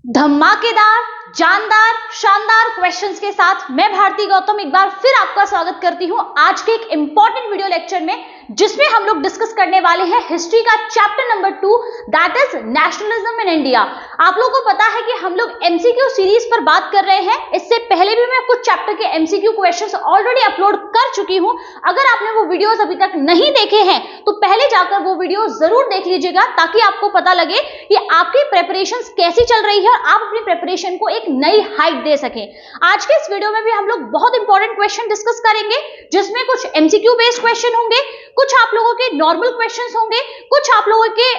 धमाकेदार, जानदार, शानदार क्वेश्चंस के साथ मैं भारती गौतम एक बार फिर आपका स्वागत करती हूं आज के एक इंपॉर्टेंट वीडियो लेक्चर में, जिसमें हम लोग डिस्कस करने वाले हैं हिस्ट्री का chapter number 2, that is nationalism in India. आप लोगों को पता है कि हम लोग एमसीक्यू सीरीज पर बात कर रहे हैं। इससे पहले भी मैं कुछ चैप्टर के एमसीक्यू क्वेश्चंस ऑलरेडी अपलोड कर चुकी हूं। अगर आपने वो वीडियोस अभी तक नहीं देखे हैं तो पहले जाकर वो वीडियो जरूर देख लीजिएगा, ताकि आपको पता लगे कि आपकी प्रेपरेशंस कैसी चल रही है और आप अपनी प्रिपरेशन को एक नई हाइट दे सकें। आज के इस वीडियो में भी हम लोग बहुत इंपॉर्टेंट क्वेश्चन डिस्कस करेंगे, जिसमें कुछ एमसीक्यू बेस्ड क्वेश्चन होंगे, कुछ आप लोगों के नॉर्मल क्वेश्चंस होंगे, कुछ आप लोगों के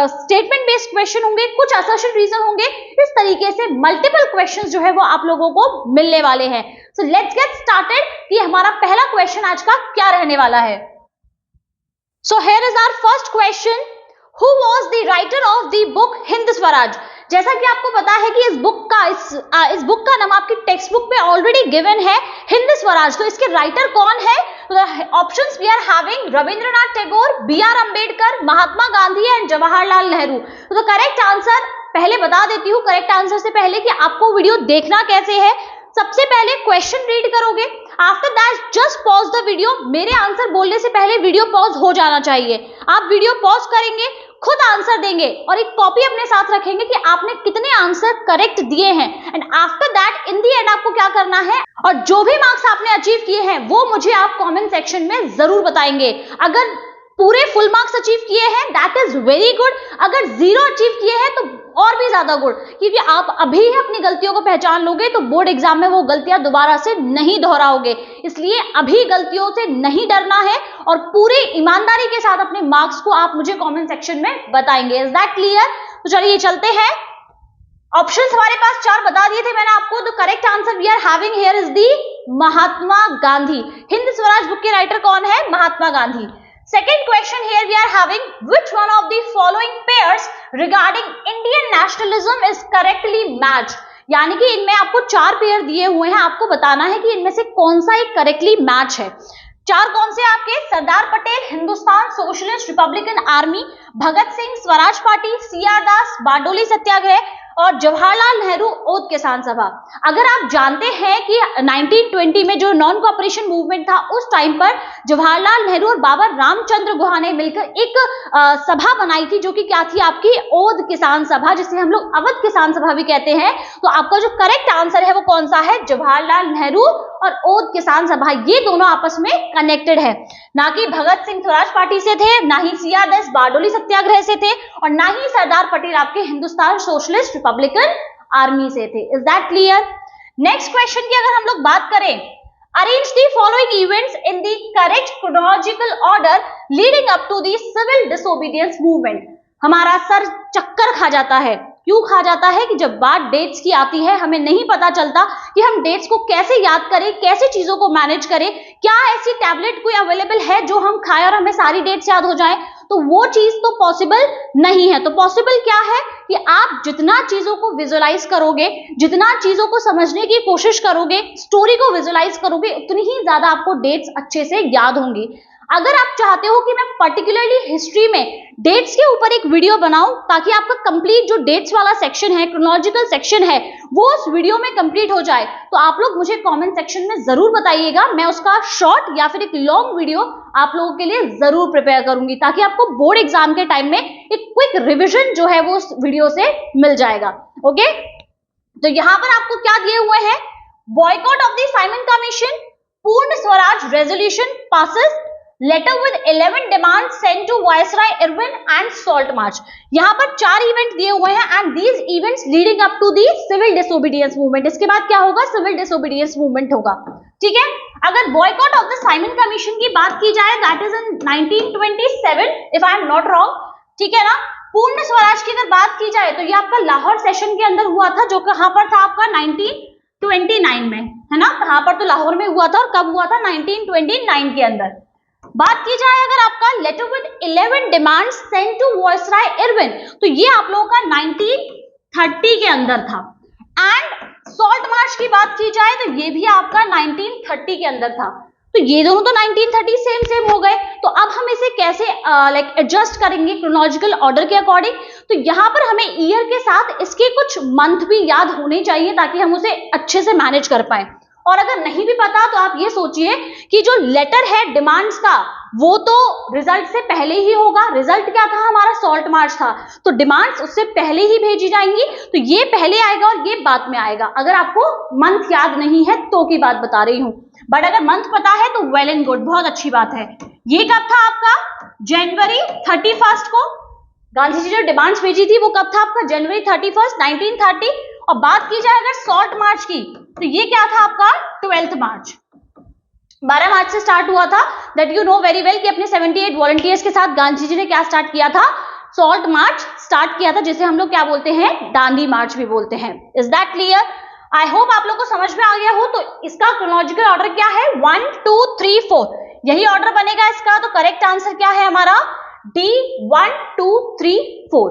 स्टेटमेंट बेस्ड क्वेश्चन होंगे, कुछ असर्शन रीजन होंगे। इस तरीके से मल्टीपल क्वेश्चंस जो है वो आप लोगों को मिलने वाले हैं। सो लेट्स गेट स्टार्टेड कि हमारा पहला क्वेश्चन आज का क्या रहने वाला है। So here is our first question, who was the writer of the book Hind Swaraj. जैसा कि आपको पता है कि इस बुक का नाम आपकी टेक्स्ट बुक में ऑलरेडी गिवन है, हिंद स्वराज। तो इसके राइटर कौन है? Options we are having Rabindranath Tagore, B R. Ambedkar, Mahatma Gandhi and Jawaharlal Nehru. तो करेक्ट आंसर पहले बता देती हूँ, करेक्ट आंसर से पहले कि आपको वीडियो देखना कैसे है। सबसे पहले क्वेश्चन रीड करोगे, after that just pause the video. मेरे आंसर बोलने से पहले वीडियो पॉज हो जाना चाहिए। आप वीडियो पॉज करेंगे, खुद आंसर देंगे और एक कॉपी अपने साथ रखेंगे कि आपने कितने आंसर करेक्ट दिए हैं। And after that in the and आपको क्या करना है, और जो भी मार्क्स आपने अचीव किए हैं वो मुझे आप कमेंट सेक्शन में जरूर बताएंगे। अगर पूरे फुल मार्क्स अचीव किए हैं दैट इज वेरी गुड, अगर 0 अचीव किए हैं तो और भी ज्यादा गुड, क्योंकि आप अभी अपनी गलतियों को पहचान लोगे तो बोर्ड एग्जाम में वो गलतियां दोबारा से नहीं दोहराओगे। इसलिए अभी गलतियों से नहीं डरना है और पूरी ईमानदारी के साथ अपने मार्क्स को आप मुझे कमेंट सेक्शन में बताएंगे। Is that clear? तो चलिए चलते हैं। ऑप्शंस हमारे पास 4 बता दिए थे मैंने आपको। The correct answer we are having here is the Mahatma Gandhi. Hind Swaraj book के राइटर कौन है? Mahatma Gandhi. Second question here we are having, which one of the following pairs regarding Indian nationalism is correctly matched? यानी कि इनमें आपको 4 पेयर दिए हुए हैं, आपको बताना है कि इनमें से कौन सा एक करेक्टली मैच है। 4 कौन से आपके? Sardar Patel Hindustan socialist republican army, Bhagat Singh Swaraj party, C R. Das Bardoli Satyagraha और जवाहरलाल नेहरू ओध किसान सभा। अगर आप जानते हैं कि 1920 में जो नॉन कोऑपरेशन मूवमेंट था, उस टाइम पर जवाहरलाल नेहरू और बाबा रामचंद्र गुहा ने मिलकर एक सभा बनाई थी, जो कि क्या थी? आपकी ओध किसान सभा, जिसे हम लोग अवध किसान सभा भी कहते हैं। तो आपका जो करेक्ट आंसर है वो कौन सा है? जवाहरलाल नेहरू और ओध किसान सभा, ये दोनों आपस में कनेक्टेड है। ना कि भगत सिंह स्वराज पार्टी से थे, ना ही सी.आर. दास बारडोली सत्याग्रह से थे, और ना ही सरदार पटेल आपके हिंदुस्तान सोशलिस्ट रिपब्लिकन आर्मी से थे। Is that clear? Next question की अगर हम लोग बात करें, arrange the following events in the correct chronological order leading up to the civil disobedience movement. हमारा सर चक्कर खा जाता है। क्यों खा जाता है? कि जब बात डेट्स की आती है हमें नहीं पता चलता कि हम डेट्स को कैसे याद करें, कैसे चीजों को मैनेज करें। क्या ऐसी टैबलेट कोई अवेलेबल है जो हम खाएं और हमें सारी डेट्स याद हो जाएं? तो वो चीज तो पॉसिबल नहीं है। तो पॉसिबल क्या है कि आप जितना चीजों को विजुअलाइज करोगे, जितना चीजों को समझने की कोशिश करोगे, स्टोरी को विजुअलाइज करोगे, उतनी ही ज्यादा आपको डेट्स अच्छे से याद होंगी। अगर आप चाहते हो कि मैं पर्टिकुलरली हिस्ट्री में डेट्स के ऊपर एक वीडियो बनाऊं, ताकि आपका कंप्लीट जो डेट्स वाला सेक्शन है, क्रोनोलॉजिकल सेक्शन है, वो उस वीडियो में कंप्लीट हो जाए, तो आप लोग मुझे कमेंट सेक्शन में जरूर बताइएगा। मैं उसका शॉर्ट या फिर एक लॉन्ग वीडियो आप लोगों के लिए जरूर प्रिपेयर करूंगी, ताकि आपको बोर्ड एग्जाम के टाइम में एक क्विक रिविजन जो है वो उस वीडियो से मिल जाएगा। ओके, तो यहां पर आपको क्या दिए हुए हैं? Boycott of the Simon commission, Purna Swaraj resolution passes, letter with 11 demands sent to viceroy Irwin and salt march. यहाँ पर 4 इवेंट दिए हुए हैं and these events leading up to the civil disobedience movement. इसके बाद क्या होगा? सिविल डिसोबीडियंस मूवमेंट होगा। ठीक है, अगर boycott of the Simon commission की बात की जाए, that is in 1927 if I am not wrong. ठीक है ना? पूर्ण स्वराज की अगर बात की जाए तो ये आपका लाहौर सेशन के अंदर हुआ था, जो कहां पर था? आपका 1929 में, है ना? कहां पर? तो लाहौर में हुआ था। और कब हुआ था? 1929 के अंदर। बात की जाए अगर आपका letter with 11 demands sent to viceroy Irwin, तो ये आप लोगों का 1930 के अंदर था। एंड सॉल्ट मार्च की बात की जाए तो ये भी आपका 1930 के अंदर था। तो ये दोनों तो 1930 सेम सेम हो गए, तो अब हम इसे कैसे एडजस्ट करेंगे क्रोनोलॉजिकल ऑर्डर के अकॉर्डिंग? तो यहाँ पर हमें ईयर के साथ इसके कुछ मंथ भी याद होने चाहिए ताकि हम उसे अच्छे से मैनेज कर पाए। और अगर नहीं भी पता तो आप ये सोचिए कि जो लेटर है डिमांड्स का वो तो रिजल्ट से पहले ही होगा। रिजल्ट क्या था हमारा? सॉल्ट मार्च था, तो डिमांड्स उससे पहले ही भेजी जाएंगी, तो ये पहले आएगा और ये बाद में आएगा। अगर आपको मंथ याद नहीं है तो की बात बता रही हूं, बट अगर मंथ पता है तो वेल एंड गुड, बहुत अच्छी बात है। ये कब था आपका? जनवरी 31 को गांधी जी जो डिमांड्स भेजी थी वो कब था आपका? जनवरी 31 1930। और बात की जाए अगर सॉल्ट मार्च की तो ये क्या था आपका? 12 मार्च, 12 मार्च से स्टार्ट हुआ था। That you know very well कि अपने 78 वॉलंटियर्स के साथ गांधी जी ने क्या स्टार्ट किया था? सॉल्ट मार्च स्टार्ट किया था, जिसे हम लोग क्या बोलते हैं? दांडी मार्च भी बोलते हैं। Is that clear? I hope आप लोग को समझ में आ गया हो। तो इसका क्रोनोलॉजिकल ऑर्डर क्या है? 1 2 3 4, यही ऑर्डर बनेगा इसका। तो करेक्ट आंसर क्या है हमारा? D, 1 2 3 4।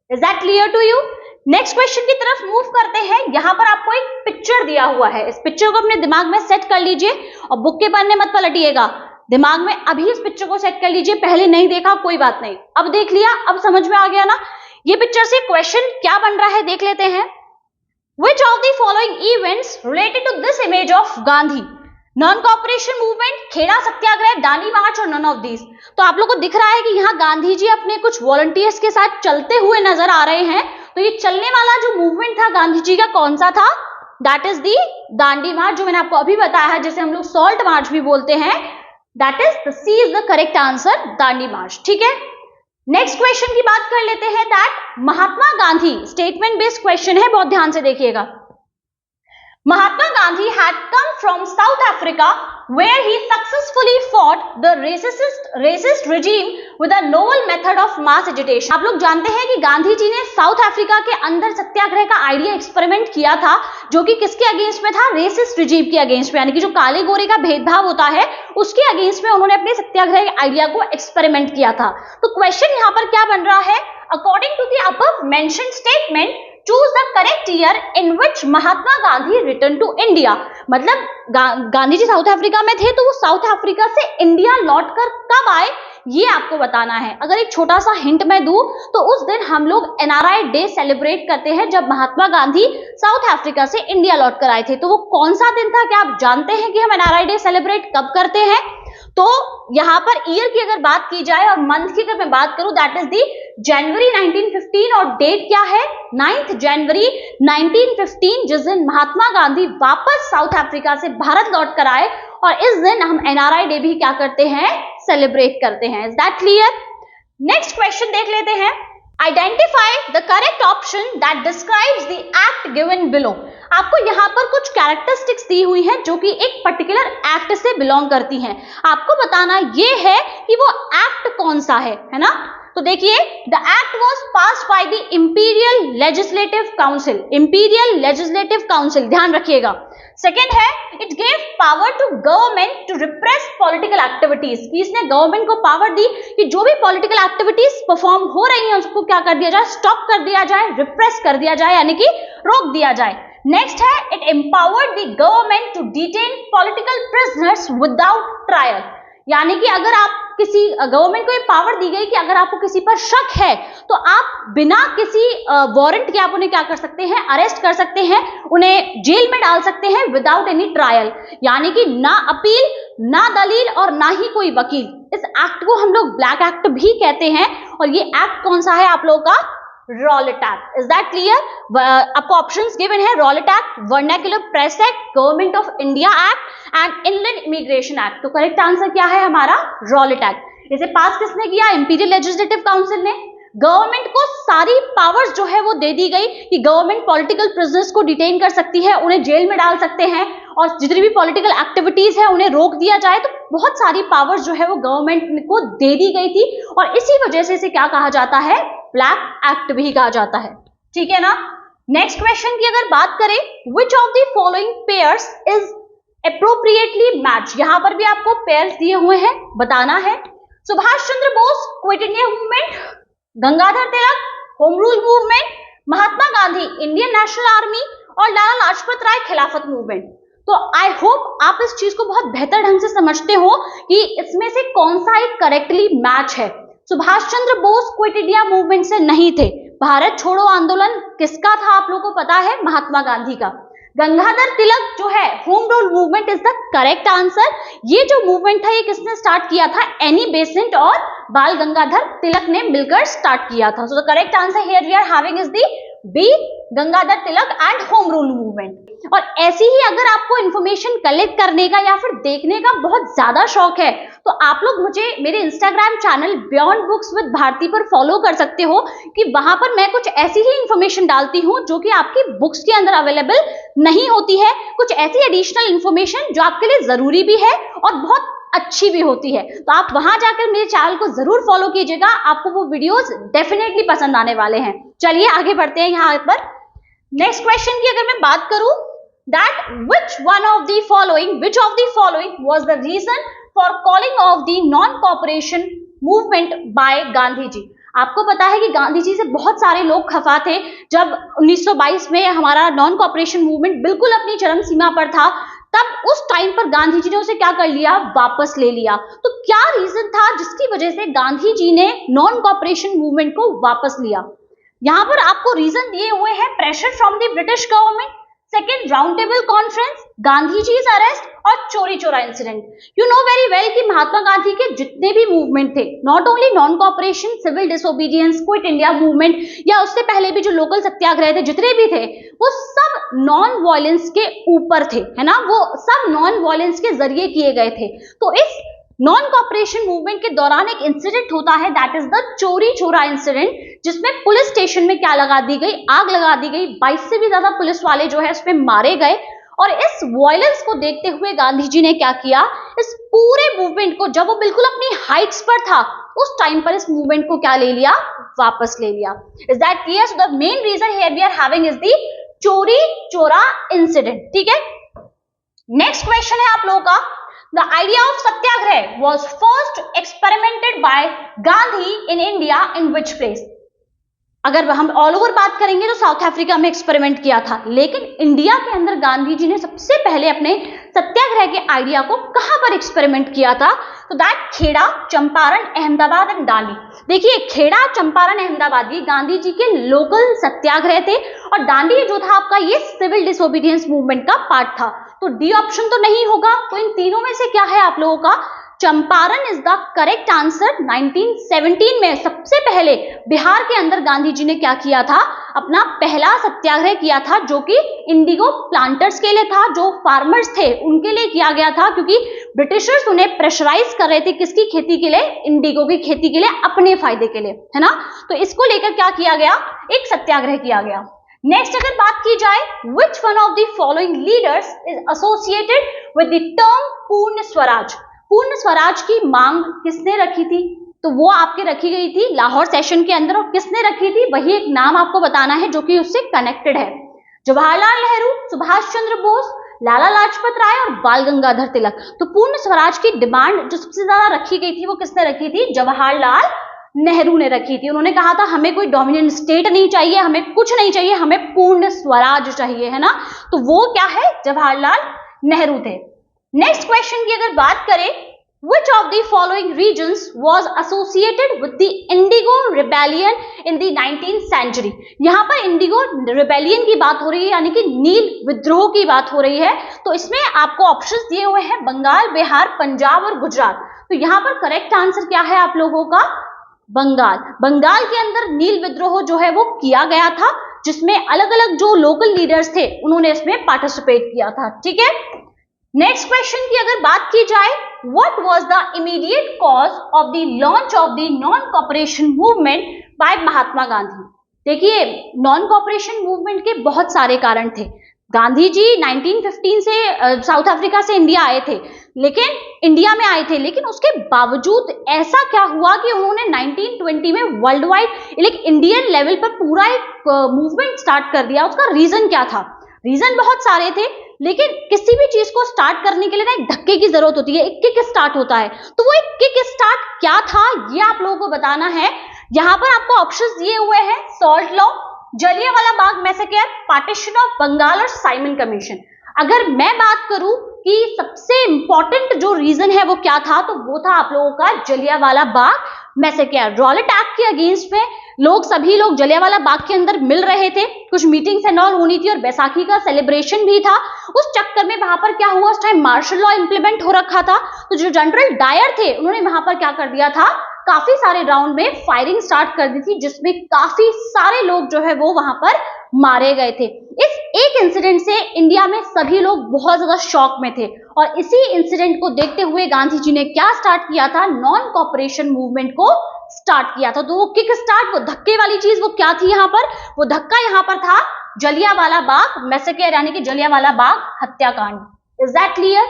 Is that clear to you? Next question की तरफ मूव करते हैं। यहां पर आपको एक पिक्चर दिया हुआ है, इस पिक्चर को अपने दिमाग में सेट कर लीजिए और बुक के पन्ने मत पलटिएगा, दिमाग में अभी इस पिक्चर को सेट कर लीजिए। पहले नहीं देखा कोई बात नहीं, अब देख लिया, अब समझ में आ गया ना। ये पिक्चर से क्वेश्चन क्या बन रहा है देख लेते हैं। Which of the following events related to this image of Gandhi? Non cooperation movement, Kheda satyagraha, Dandi march और नन ऑफ दीज। तो आप लोग को दिख रहा है कि यहाँ गांधी जी अपने कुछ वॉलंटियर्स के साथ चलते हुए नजर आ रहे हैं। तो ये चलने वाला जो मूवमेंट था गांधी जी का कौन सा था? दैट इज दी दांडी मार्च, जो मैंने आपको अभी बताया है, जिसे हम लोग सॉल्ट मार्च भी बोलते हैं। That is the C is the correct answer, Dandi march. ठीक है, नेक्स्ट क्वेश्चन की बात कर लेते हैं। That Mahatma Gandhi, statement based question है, बहुत ध्यान से देखिएगा। Mahatma Gandhi had come from South Africa where he successfully fought the racist regime with a novel method of mass agitation। आप लोग जानते हैं कि गांधी जी ने साउथ अफ्रीका के अंदर सत्याग्रह का आइडिया एक्सपेरिमेंट किया था, जो कि किसके अगेंस्ट में था? रेसिस्ट रिजीम के अगेंस्ट में, यानी कि जो काले गोरे का भेदभाव होता है उसके अगेंस्ट में उन्होंने अपने सत्याग्रह के आइडिया को एक्सपेरिमेंट किया था। तो क्वेश्चन यहाँ पर क्या बन रहा है? According to the above mentioned statement, choose the correct year in which Mahatma Gandhi return to India. मतलब गांधी जी साउथ अफ्रीका में थे, तो वो साउथ अफ्रीका से इंडिया लौटकर कब आए ये आपको बताना है। अगर एक छोटा सा हिंट मैं दूं तो उस दिन हम लोग एनआरआई डे सेलिब्रेट करते हैं, जब महात्मा गांधी साउथ अफ्रीका से इंडिया लौटकर आए थे। तो वो कौन सा दिन था? क्या आप जानते हैं कि हम एनआरआई डे सेलिब्रेट कब करते हैं? तो यहां पर ईयर की अगर बात की जाए और मंथ की अगर मैं बात करूं, दैट इज दी जनवरी 1915, और डेट क्या है? 9 जनवरी 1915, जिस दिन महात्मा गांधी वापस साउथ अफ्रीका से भारत लौट कर आए, और इस दिन हम एनआरआई डे भी क्या करते हैं? सेलिब्रेट करते हैं। Is that clear? Next question देख लेते हैं। Identify the correct option that describes the act given below. आपको यहाँ पर कुछ कैरेक्टरिस्टिक्स दी हुई हैं जो कि एक पर्टिकुलर एक्ट से बिलोंग करती हैं। आपको बताना ये है कि वो एक्ट कौन सा है ना? तो देखिए, the act was passed by the imperial legislative council. Imperial legislative council, ध्यान रखिएगा। सेकेंड है, it gave power to government to repress political activities, कि इसने गवर्नमेंट को पावर दी कि जो भी पॉलिटिकल एक्टिविटीज परफॉर्म हो रही हैं उसको क्या कर दिया जाए? स्टॉप कर दिया जाए, रिप्रेस कर दिया जाए, यानी कि रोक दिया जाए। नेक्स्ट है, it empowered the government to detain political prisoners without trial, यानी कि अगर आप किसी गवर्नमेंट को ये पावर दी गई कि अगर आपको किसी पर शक है तो आप बिना किसी वारंट के आप उन्हें क्या कर सकते हैं? अरेस्ट कर सकते हैं, उन्हें जेल में डाल सकते हैं विदाउट एनी ट्रायल, यानी कि ना अपील, ना दलील और ना ही कोई वकील। इस एक्ट को हम लोग ब्लैक एक्ट भी कहते हैं, और ये एक्ट कौन सा है आप लोगों का? Rowlatt act. Is that clear? आपको ऑप्शंस गिवन है, Rowlatt act, vernacular press act, government of India act and inland immigration act. तो करेक्ट आंसर क्या है हमारा? Rowlatt act. इसे पास किसने किया? इंपीरियल लेजिस्लेटिव काउंसिल ने। गवर्नमेंट को सारी पावर्स जो है वो दे दी गई कि गवर्नमेंट पॉलिटिकल प्रिजनर्स को डिटेन कर सकती है, उन्हें जेल में डाल सकते हैं, और जितनी भी पॉलिटिकल एक्टिविटीज है उन्हें रोक दिया जाए। तो बहुत सारी पावर्स जो है वो गवर्नमेंट को दे दी गई थी, और इसी वजह से इसे क्या कहा जाता है? ब्लैक एक्ट भी कहा जाता है। ठीक है ना? नेक्स्ट क्वेश्चन की अगर बात करें, which of the following pairs is appropriately match. यहां पर भी आपको पेयर्स दिए हुए हैं, बताना है। Subhash Chandra Bose quit India movement, Gangadhar Tilak home rule movement, Mahatma Gandhi Indian national army, और लाला लाजपत राय खिलाफत मूवमेंट। तो आई होप आप इस चीज को बहुत बेहतर ढंग से समझते हो कि इसमें से कौन सा एक करेक्टली मैच है। Subhash Chandra Bose quit India movement से नहीं थे। भारत छोड़ो आंदोलन किसका था आप लोगों को पता है, महात्मा गांधी का। गंगाधर तिलक जो है, home rule movement is the correct answer. ये जो मूवमेंट था ये किसने स्टार्ट किया था, एनी बेसेंट और बाल गंगाधर तिलक ने मिलकर स्टार्ट किया था। So the correct answer here we are having is the B, Gangadhar Tilak and home rule movement. और ऐसी ही अगर आपको इंफॉर्मेशन कलेक्ट करने का या फिर देखने का बहुत ज्यादा शौक है तो आप लोग मुझे मेरे Instagram channel beyond books with Bharati पर फॉलो कर सकते हो कि वहां पर मैं कुछ ऐसी ही इंफॉर्मेशन डालती हूं जो कि आपकी बुक्स के अंदर अवेलेबल नहीं होती है, कुछ ऐसी एडिशनल इंफॉर्मेशन जो आपके लिए जरूरी भी है और बहुत अच्छी भी होती है। तो आप वहां जाकर मेरे चैनल को जरूर फॉलो कीजिएगा, आपको वो वीडियोस डेफिनेटली पसंद आने वाले हैं। चलिए आगे बढ़ते हैं यहाँ पर। नेक्स्ट क्वेश्चन की अगर मैं बात करूं, that which of the following was the reason for calling off the non-cooperation movement by Gandhi ji. आपको पता है कि गांधी जी से बहुत सारे लोग खफा थे जब 1922 में हमारा नॉन कॉपरेशन मूवमेंट बिल्कुल अपनी चरम सीमा पर था। तब उस टाइम पर गांधी जी ने उसे क्या कर लिया, वापस ले लिया। तो क्या रीजन था जिसकी वजह से गांधी जी ने नॉन कॉपरेशन मूवमेंट को वापस लिया? यहां पर आपको रीजन दिए हुए हैं, pressure from the British government, second round table conference, Gandhi ji arrest और Chauri Chaura incident. You know very well कि महात्मा गांधी के जितने भी मूवमेंट थे, not only non cooperation, civil disobedience, quit India movement या उससे पहले भी जो लोकल सत्याग्रह थे, जितने भी थे वो सब नॉन वायलेंस के ऊपर थे, है ना, वो सब नॉन वायलेंस के जरिए किए गए थे। तो इस नॉन कॉपरेशन मूवमेंट के दौरान एक इंसिडेंट होता है, that is the Chauri Chaura incident, जिसमें पुलिस स्टेशन में क्या लगा दी गई, आग लगा दी गई। 22 से भी ज्यादा पुलिस वाले जो है उसमें मारे गए। और इस वायलेंस को देखते हुए गांधी जी ने क्या किया, इस पूरे मूवमेंट को, जब वो बिल्कुल अपनी हाइट्स पर था उस टाइम पर इस मूवमेंट को क्या ले लिया, वापस ले लिया। Is that clear? So the main reason here we are having is the Chauri Chaura incident. ठीक है, नेक्स्ट क्वेश्चन है आप लोगों का, the idea of satyagraha was first experimented by Gandhi in India in which place? अगर हम ऑल ओवर बात करेंगे तो साउथ अफ्रीका में एक्सपेरिमेंट किया था, लेकिन इंडिया के अंदर गांधी जी ने सबसे पहले अपने सत्याग्रह के आइडिया को कहां पर एक्सपेरिमेंट किया था? तो दैट खेड़ा, चंपारण, अहमदाबाद एंड दांडी। देखिए, खेड़ा, चंपारण, अहमदाबाद ये गांधी जी के लोकल सत्याग्रह थे और दांडी जो था आपका ये सिविल डिसोबीडियंस मूवमेंट का पार्ट था। तो डी ऑप्शन तो नहीं होगा, तो इन तीनों में से क्या है आप लोगों का, Champaran is the correct answer. 1917 में सबसे पहले बिहार के अंदर गांधी जी ने क्या किया था, अपना पहला सत्याग्रह किया था, जो कि इंडिगो प्लांटर्स के लिए था, जो फार्मर्स थे उनके लिए किया गया था, क्योंकि ब्रिटिशर्स उन्हें प्रेशराइज कर रहे थे किसकी खेती के लिए, इंडिगो की खेती के लिए, अपने फायदे के लिए, है ना। तो इसको लेकर क्या किया गया, एक सत्याग्रह किया गया। नेक्स्ट अगर बात की जाए, which one of the following leaders is associated with the term पूर्ण स्वराज? पूर्ण स्वराज की मांग किसने रखी थी? तो वो आपके रखी गई थी लाहौर सेशन के अंदर, और किसने रखी थी वही एक नाम आपको बताना है जो कि उससे कनेक्टेड है। जवाहरलाल नेहरू, सुभाष चंद्र बोस, लाला लाजपत राय और बाल गंगाधर तिलक। तो पूर्ण स्वराज की डिमांड जो सबसे ज्यादा रखी गई थी वो किसने रखी थी, जवाहरलाल नेहरू ने रखी थी। उन्होंने कहा था हमें कोई डोमिनेंट स्टेट नहीं चाहिए, हमें कुछ नहीं चाहिए, हमें पूर्ण स्वराज चाहिए, है ना। तो वो क्या है, जवाहरलाल नेहरू थे। नेक्स्ट क्वेश्चन की अगर बात करें, which of the following regions was associated with the Indigo Rebellion in the 19th century? यहाँ पर इंडिगो रिबेलियन की बात हो रही है, यानी कि नील विद्रोह की बात हो रही है। तो इसमें आपको ऑप्शंस दिए हुए हैं, बंगाल, बिहार, पंजाब और गुजरात। तो यहाँ पर करेक्ट आंसर क्या है आप लोगों का, बंगाल। बंगाल के अंदर नील विद्रोह जो है वो किया गया था, जिसमें अलग अलग जो लोकल लीडर्स थे उन्होंने इसमें पार्टिसिपेट किया था। ठीक है, नेक्स्ट क्वेश्चन की अगर बात की जाए, what was the immediate cause of the launch of the non cooperation movement by Mahatma Gandhi? देखिए, नॉन कॉपरेशन मूवमेंट के बहुत सारे कारण थे। गांधी जी 1915 से साउथ अफ्रीका से इंडिया आए थे, लेकिन इंडिया में आए थे, लेकिन उसके बावजूद ऐसा क्या हुआ कि उन्होंने 1920 में वर्ल्ड वाइड एक इंडियन लेवल पर पूरा एक मूवमेंट स्टार्ट कर दिया। उसका रीजन क्या था? रीजन बहुत सारे थे, लेकिन किसी भी चीज को स्टार्ट करने के लिए ना एक धक्के की जरूरत होती है, एक किक स्टार्ट होता है। तो वो एक किक स्टार्ट क्या था ये आप लोगों को बताना है। यहाँ पर आपको ऑप्शंस दिए हुए हैं, salt law, Jallianwala Bagh massacre, partition of Bengal और साइमन कमीशन। अगर मैं बात करूं कि सबसे इंपॉर्टेंट जो रीजन है वो क्या था, तो वो था आप लोगों का Jallianwala Bagh massacre. Rowlatt act के अगेंस्ट में सभी लोग जलियांवाला बाग के अंदर मिल रहे थे, कुछ मीटिंग्स एंड ऑल होनी थी और बैसाखी का सेलिब्रेशन भी था। उस चक्कर में वहां पर क्या हुआ, उस टाइम मार्शल लॉ इंप्लीमेंट हो रखा था, तो जो जनरल डायर थे उन्होंने वहां पर क्या कर दिया था, काफी सारे राउंड में फायरिंग स्टार्ट कर दी थी, जिसमें काफी सारे लोग जो है वो वहां पर मारे गए थे। इस एक इंसिडेंट से इंडिया में सभी लोग बहुत ज्यादा शॉक में थे और इसी इंसिडेंट को देखते हुए गांधी जी ने क्या स्टार्ट किया था, नॉन कॉपरेशन मूवमेंट को स्टार्ट किया था। तो वो किक स्टार्ट, वो धक्के वाली चीज वो क्या थी यहाँ पर, वो धक्का यहाँ पर था जलियांवाला बाग मैसेकर यानी कि जलियांवाला बाग हत्याकांड। Is that clear?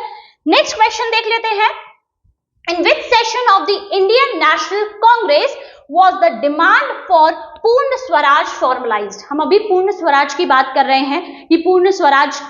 Next question देख लेते हैं। In which session of the Indian National Congress was the demand for पूर्ण स्वराज फॉर्मलाइज्ड? हम अभी पूर्ण स्वराज की बात कर रहे हैं कि पूर्ण स्वराज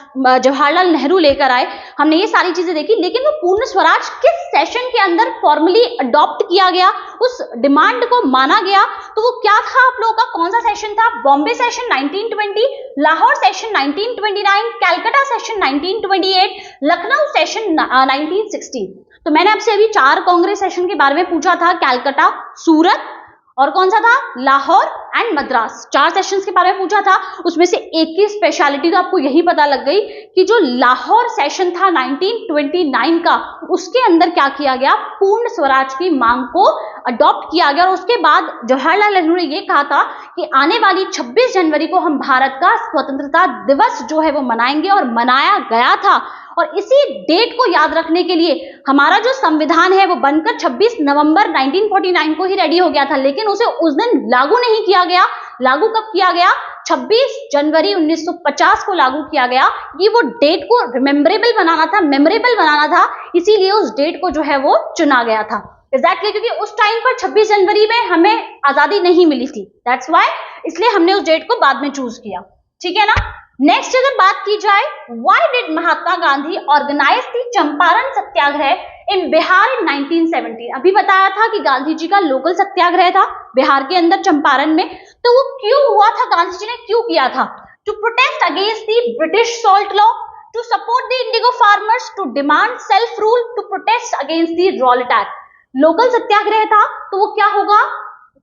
जवाहरलाल नेहरू लेकर आए, हमने ये सारी चीजें देखी, लेकिन वो पूर्ण स्वराज किस सेशन के अंदर फॉर्मली अडॉप्ट किया गया, उस डिमांड को माना गया, तो वो क्या था आप लोगों का, कौन सा सेशन था? Bombay session 1920, Lahore session 1929, Calcutta session 1928, Lucknow session 1960। तो मैंने आपसे अभी 4 कांग्रेस सेशन के बारे में पूछा था, कैलकाटा, सूरत और कौन सा था, लाहौर एंड मद्रास। 4 सेशंस के बारे में पूछा था, उसमें से एक की स्पेशलिटी तो आपको यही पता लग गई कि जो लाहौर सेशन था 1929 का, उसके अंदर क्या किया गया, पूर्ण स्वराज की मांग को अडॉप्ट किया गया और उसके बाद जवाहरलाल नेहरू ने ये कहा था कि आने वाली 26 जनवरी को हम भारत का स्वतंत्रता दिवस जो है वो मनाएंगे, और मनाया गया था। और इसी डेट को याद रखने के लिए हमारा जो संविधान है वो बनकर 26 नवंबर 1949 को ही रेडी हो गया था, लेकिन उसे उस दिन लागू नहीं किया गया। लागू कब किया गया? 26 जनवरी 1950 को लागू किया गया। कि वो डेट को रिमेम्बरेबल बनाना था, मेमोरेबल बनाना था, इसीलिए उस डेट को जो है वो चुना गया था। एग्जैक्टली, क्योंकि उस टाइम पर 26 जनवरी में हमें आजादी नहीं मिली थी, दैट्स व्हाई, इसलिए हमने उस डेट को बाद में चूज किया। ठीक है ना? नेक्स्ट अगर बात की जाए, why did Mahatma Gandhi organise the Champaran satyagraha in Bihar in 1917? अभी बताया था कि गांधी जी का लोकल सत्याग्रह था बिहार के अंदर चंपारण में, तो वो क्यों हुआ था, गांधी जी ने क्यों किया था? To protest against the British salt law, to support the indigo farmers, to demand self rule, to protest against the Rowlatt act. Local satyagraha था, तो वो क्या होगा,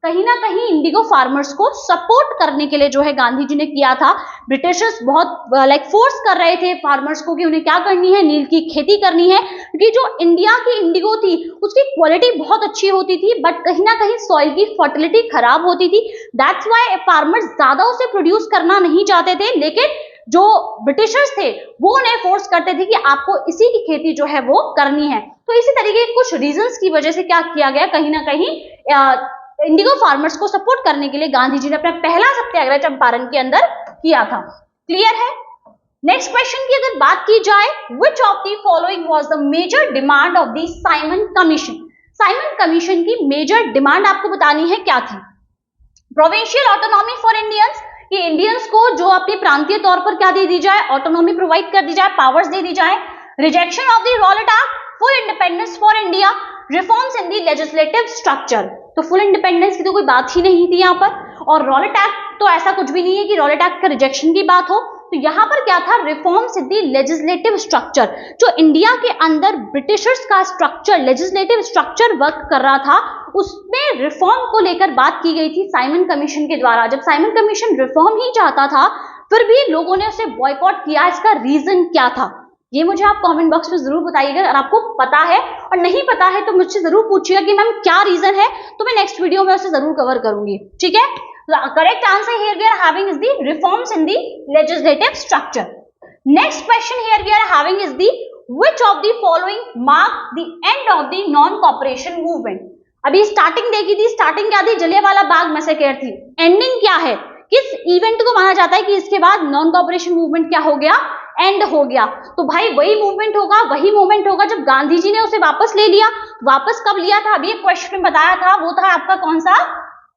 कहीं ना कहीं इंडिगो फार्मर्स को सपोर्ट करने के लिए जो है गांधी जी ने किया था। ब्रिटिशर्स बहुत फोर्स कर रहे थे फार्मर्स को कि उन्हें क्या करनी है, नील की खेती करनी है, क्योंकि जो इंडिया की इंडिगो थी उसकी क्वालिटी बहुत अच्छी होती थी, बट कहीं ना कहीं सॉइल की फर्टिलिटी खराब होती थी। दैट्स व्हाई फार्मर्स ज्यादा उसे प्रोड्यूस करना नहीं चाहते थे, लेकिन जो ब्रिटिशर्स थे वो उन्हें फोर्स करते थे कि आपको इसी की खेती जो है वो करनी है। तो इसी तरीके के कुछ रीजंस की वजह से क्या किया गया, कहीं ना कहीं इंडिगो फार्मर्स को सपोर्ट करने के लिए गांधी जी ने अपना पहला सत्याग्रह चंपारण के अंदर किया था। क्लियर है? नेक्स्ट क्वेश्चन की अगर बात की जाए, which of the following was the major demand of the Simon commission? Simon commission की मेजर डिमांड आपको बतानी है क्या थी? प्रोविंशियल ऑटोनॉमी फॉर इंडियंस, कि इंडियंस को जो अपनी प्रांतीय तौर पर क्या दे दी जाए, ऑटोनॉमी प्रोवाइड कर दी जाए, पावर्स दे दी जाए। Rejection of the Rowlatt act, full independence for India, reforms in the legislative structure. तो फुल इंडिपेंडेंस की तो कोई बात ही नहीं थी यहाँ पर, और रॉलेट एक्ट तो ऐसा कुछ भी नहीं है कि रॉलेट एक्ट का रिजेक्शन की बात हो। तो यहाँ पर क्या था, reforms in the legislative structure. जो इंडिया के अंदर ब्रिटिशर्स का स्ट्रक्चर, लेजिस्लेटिव स्ट्रक्चर वर्क कर रहा था, उसमें रिफॉर्म को लेकर बात की गई थी साइमन कमीशन के द्वारा। जब साइमन कमीशन रिफॉर्म ही चाहता था, फिर भी लोगों ने उसे बॉयकॉट किया। इसका रीजन क्या था, ये मुझे आप कमेंट बॉक्स में जरूर बताइएगा। अगर आपको पता है और नहीं पता है तो मुझसे जरूर पूछिएगा कि मैम क्या रीजन है, तो मैं नेक्स्ट वीडियो में उसे जरूर कवर करूंगी। ठीक है? Correct answer here we are having is the reforms in the legislative structure. Next question here we are having is the which of the following mark the end of the non cooperation movement? अभी starting देखी थी, starting क्या थी, Jallianwala Bagh massacre थी। Ending क्या है, किस event को माना जाता है कि इसके बाद नॉन कॉपरेशन मूवमेंट क्या हो गया, एंड हो गया? तो भाई वही मूवमेंट होगा जब गांधी जी ने उसे वापस ले लिया। वापस कब लिया था, अभी एक क्वेश्चन में बताया था, वो था आपका कौन सा,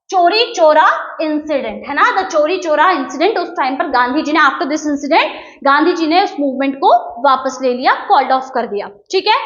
चोरी चोरा इंसिडेंट, है ना, द चोरी चोरा इंसिडेंट। उस टाइम पर गांधी जी ने, after this incident, Gandhi ji ने उस मूवमेंट को वापस ले लिया, कॉल्ड ऑफ कर दिया। ठीक है?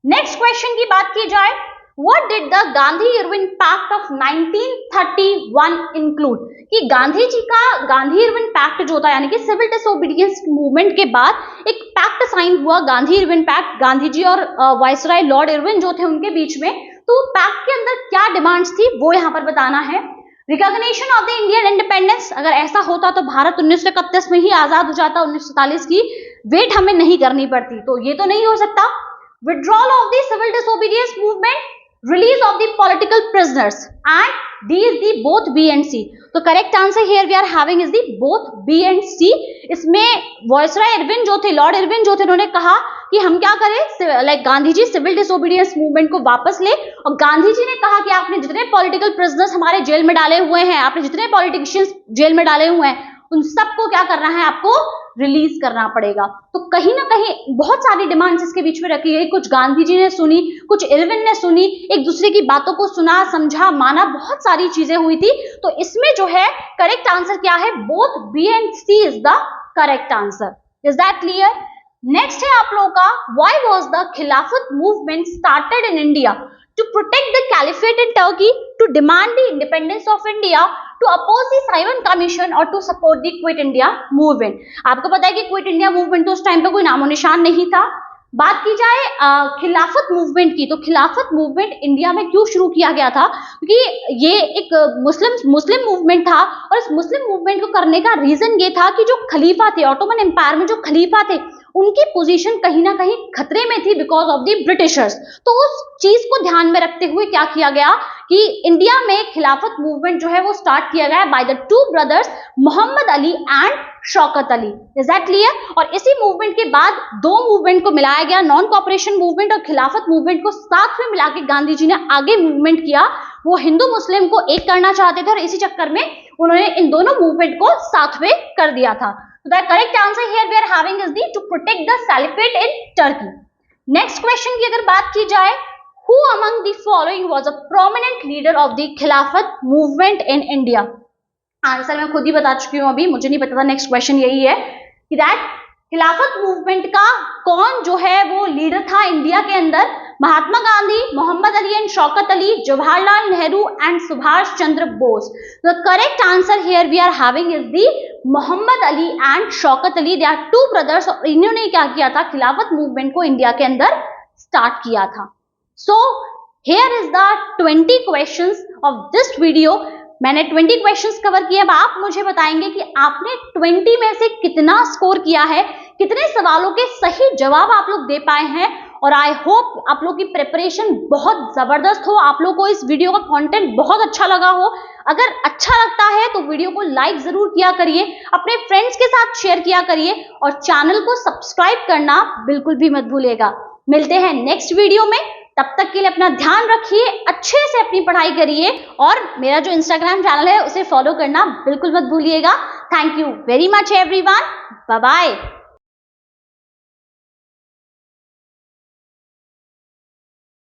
नेक्स्ट क्वेश्चन की बात की जाए, What did the Gandhi-Irwin Pact of 1931 include? कि गांधी जी का गांधी-इरविन पैक्ट जो था, यानी कि सिविल डिसोबीडियंस मूवमेंट के बाद एक पैक्ट साइन हुआ, गांधी-इरविन पैक्ट, गांधी जी और वाइसराय लॉर्ड इरविन जो थे उनके बीच में। तो पैक्ट के अंदर क्या डिमांड्स थी वो यहाँ पर बताना है। Recognition of the Indian independence, अगर ऐसा होता तो भारत 1931 में ही आजाद हो जाता, 1947 की वेट हमें नहीं करनी पड़ती, तो ये तो नहीं हो सकता। Withdrawal of the civil disobedience movement, release of the political prisoners, and D is the both B and C. तो correct answer here we are having is the both B and C. इसमें viceroy Irwin जो थे, Lord Irwin जो थे, उन्होंने कहा कि हम क्या करें, like Gandhi ji civil disobedience movement को वापस ले, और गांधी जी ने कहा कि आपने जितने पॉलिटिकल प्रिजनर्स हमारे जेल में डाले हुए हैं, आपने जितने पॉलिटिशियंस जेल में डाले हुए हैं, उन सबको क्या करना है, आपको रिलीज करना पड़ेगा। तो कहीं ना कहीं बहुत सारी डिमांड्स इसके बीच में रखी गई, कुछ गांधी जी ने सुनी, कुछ इरविन ने सुनी, एक दूसरे की बातों को सुना, समझा, माना, बहुत सारी चीजें हुई थी। तो इसमें जो है करेक्ट आंसर क्या है, both B and C is the correct answer. Is that clear? Next है आप लोगों का, why was the Khilafat movement started in India? To protect the caliphate in Turkey, to demand the independence of India, to oppose the Simon commission, और to support the quit India movement. आपको पता है कि quit India movement तो उस time पे कोई नामो निशान नहीं था। बात की जाए खिलाफत मूवमेंट की, तो खिलाफत मूवमेंट इंडिया में क्यों शुरू किया गया था? क्योंकि ये एक मुस्लिम मूवमेंट था, और इस मुस्लिम मूवमेंट को करने का रीजन ये था कि जो खलीफा थे, ऑटोमन एम्पायर में जो खलीफा थे, उनकी पोजीशन कहीं ना कहीं खतरे में थी बिकॉज ऑफ द ब्रिटिशर्स। तो उस चीज को ध्यान में रखते हुए क्या किया गया कि इंडिया में खिलाफत मूवमेंट जो है वो स्टार्ट किया गया by the two brothers Mohammad Ali and Shaukat Ali. Is that clear? और इसी मूवमेंट के बाद दो मूवमेंट को मिलाया गया, नॉन कॉपरेशन मूवमेंट और खिलाफत मूवमेंट को साथ में मिला के गांधी जी ने आगे मूवमेंट किया। वो हिंदू मुस्लिम को एक करना चाहते थे, और इसी चक्कर में उन्होंने इन दोनों मूवमेंट को साथ में कर दिया था। So the correct answer here we are having is the to protect the caliphate in Turkey. Next question की अगर बात की जाए, who among the following was a prominent leader of the Khilafat movement in India? Answer मैं खुद ही बता चुकी हूँ, अभी मुझे नहीं पता था। नेक्स्ट क्वेश्चन यही है कि दैट खिलाफत मूवमेंट का कौन जो है वो लीडर था इंडिया के अंदर? Mahatma Gandhi, Mohammad Ali and Shaukat Ali, Jawaharlal Nehru and Subhash Chandra Bose. The correct answer here we are having is the Mohammad Ali and Shaukat Ali. They are two brothers, और इन्होंने क्या किया था, खिलाफत मूवमेंट को इंडिया के अंदर स्टार्ट किया था। सो here is the 20 questions of this video. मैंने 20 क्वेश्चंस कवर किए। अब आप मुझे बताएंगे कि आपने 20 में से कितना स्कोर किया है, कितने सवालों के सही जवाब आप लोग दे पाए हैं। और आई होप आप लोग की प्रिपरेशन बहुत जबरदस्त हो, आप लोग को इस वीडियो का कंटेंट बहुत अच्छा लगा हो। अगर अच्छा लगता है तो वीडियो को लाइक जरूर किया करिए, अपने फ्रेंड्स के साथ शेयर किया करिए, और चैनल को सब्सक्राइब करना बिल्कुल भी मत भूलिएगा। मिलते हैं नेक्स्ट वीडियो में, तब तक के लिए अपना ध्यान रखिए, अच्छे से अपनी पढ़ाई करिए, और मेरा जो इंस्टाग्राम चैनल है उसे फॉलो करना बिल्कुल मत भूलिएगा। Thank you very much everyone, bye bye.